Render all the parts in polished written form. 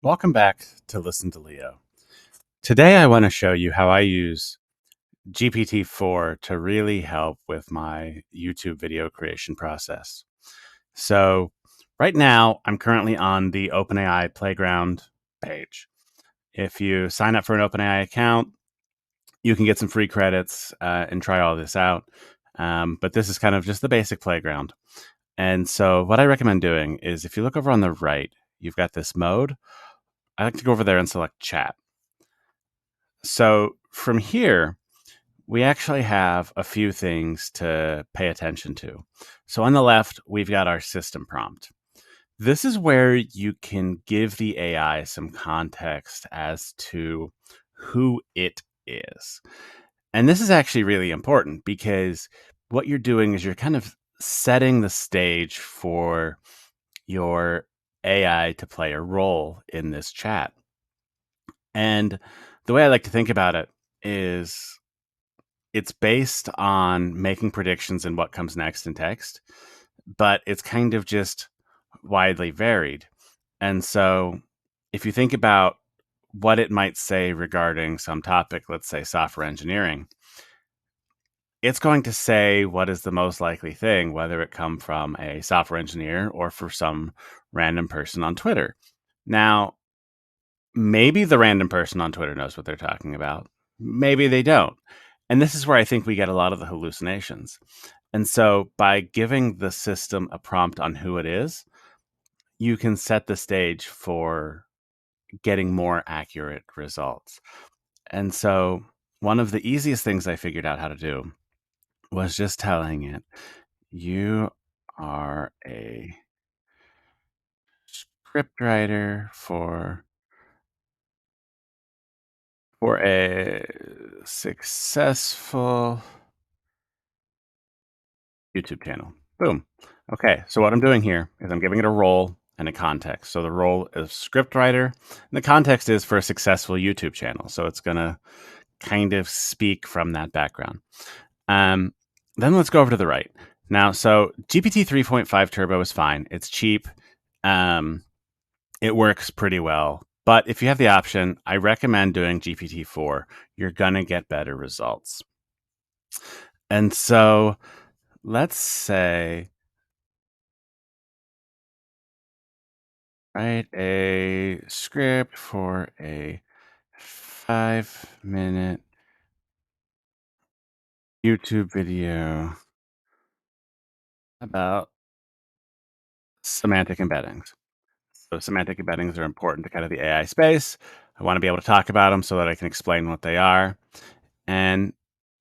Welcome back to Listen to Leo. Today, I want to show you how I use GPT-4 to really help with my YouTube video creation process. So, right now, I'm currently on the OpenAI Playground page. If you sign up for an OpenAI account, you can get some free credits and try all this out. But this is kind of just the basic playground. And so, what I recommend doing is if you look over on the right, you've got this mode. I like to go over there and select chat. So from here, we actually have a few things to pay attention to. So on the left, we've got our system prompt. This is where you can give the AI some context as to who it is. And this is actually really important because what you're doing is you're kind of setting the stage for your AI to play a role in this chat. And the way I like to think about it is it's based on making predictions in what comes next in text, but it's kind of just widely varied. And so if you think about what it might say regarding some topic, let's say software engineering, it's going to say what is the most likely thing, whether it come from a software engineer or for some random person on Twitter. Now, maybe the random person on Twitter knows what they're talking about. Maybe they don't. And this is where I think we get a lot of the hallucinations. And so by giving the system a prompt on who it is, you can set the stage for getting more accurate results. And so one of the easiest things I figured out how to do was just telling it, you are a scriptwriter for a successful YouTube channel. Boom. Okay, so what I'm doing here is I'm giving it a role and a context. So the role is scriptwriter, and the context is for a successful YouTube channel. So it's going to kind of speak from that background. Um, then let's go over to the right. Now, so GPT 3.5 Turbo is fine. It's cheap. It works pretty well. But if you have the option, I recommend doing GPT-4. You're going to get better results. And so let's say write a script for a 5-minute YouTube video about semantic embeddings. So semantic embeddings are important to kind of the AI space. I want to be able to talk about them so that I can explain what they are. And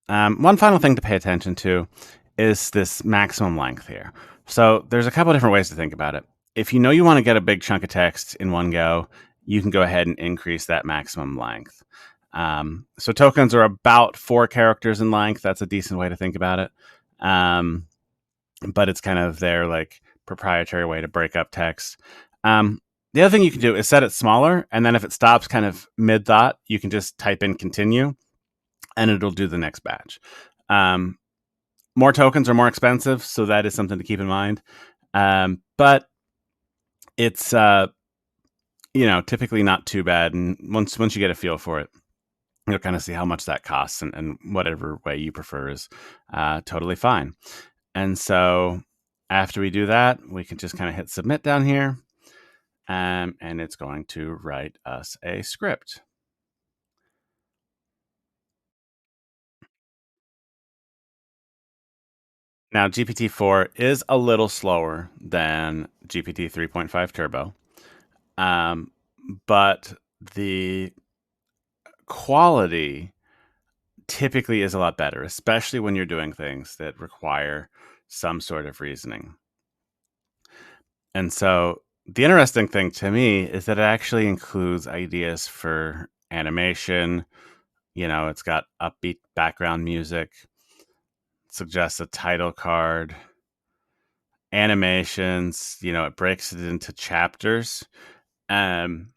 one final thing to pay attention to is this maximum length here. So there's a couple different ways to think about it. If you know you want to get a big chunk of text in one go, you can go ahead and increase that maximum length. So tokens are about 4 characters in length. That's a decent way to think about it. But it's kind of their like proprietary way to break up text. The other thing you can do is set it smaller, and then if it stops kind of mid thought, you can just type in continue, and it'll do the next batch. More tokens are more expensive, so that is something to keep in mind. But it's typically not too bad, and once you get a feel for it, you'll kind of see how much that costs, and whatever way you prefer is totally fine. And so after we do that, we can just kind of hit submit down here, and it's going to write us a script. Now, GPT-4 is a little slower than GPT 3.5 Turbo, but the quality typically is a lot better, especially when you're doing things that require some sort of reasoning. And so the interesting thing to me is that it actually includes ideas for animation. It's got upbeat background music, suggests a title card, animations, it breaks it into chapters. Um,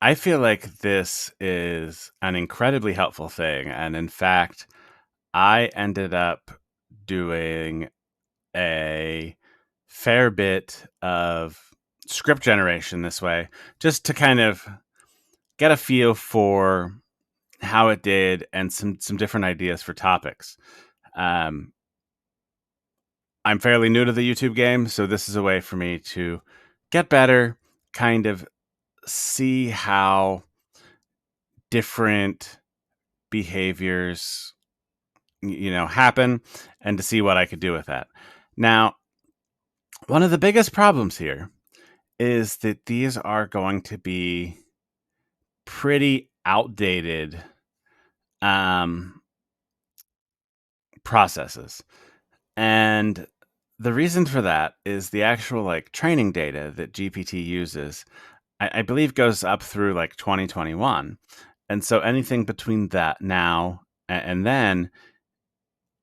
I feel like this is an incredibly helpful thing. And in fact, I ended up doing a fair bit of script generation this way, just to kind of get a feel for how it did and some different ideas for topics. Um, I'm fairly new to the YouTube game, so this is a way for me to get better, kind of see how different behaviors happen, and to see what I could do with that. Now, one of the biggest problems here is that these are going to be pretty outdated um, processes. And the reason for that is the actual training data that GPT uses, I believe goes up through 2021. And so anything between that now and then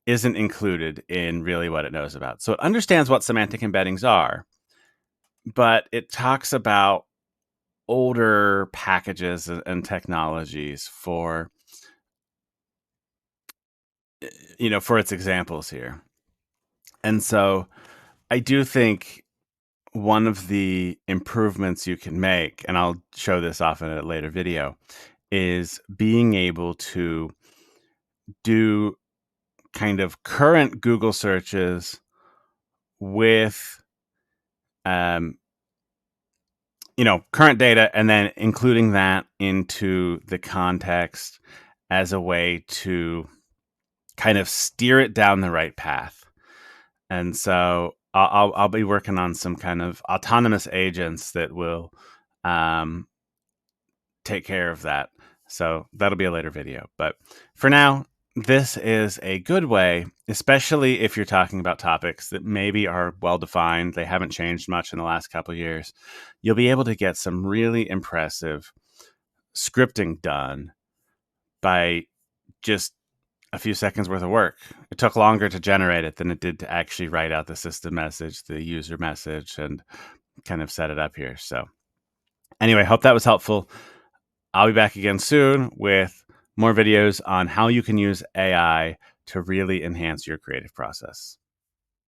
isn't included in really what it knows about. So it understands what semantic embeddings are, but it talks about older packages and technologies for for its examples here. And so I do think one of the improvements you can make, and I'll show this off in a later video, is being able to do kind of current Google searches with um, current data, and then including that into the context as a way to kind of steer it down the right path. And so I'll be working on some kind of autonomous agents that will take care of that. So that'll be a later video. But for now, this is a good way, especially if you're talking about topics that maybe are well defined. They haven't changed much in the last couple of years. You'll be able to get some really impressive scripting done by just a few seconds worth of work. It took longer to generate it than it did to actually write out the system message, the user message, and kind of set it up here. So anyway, hope that was helpful. I'll be back again soon with more videos on how you can use AI to really enhance your creative process.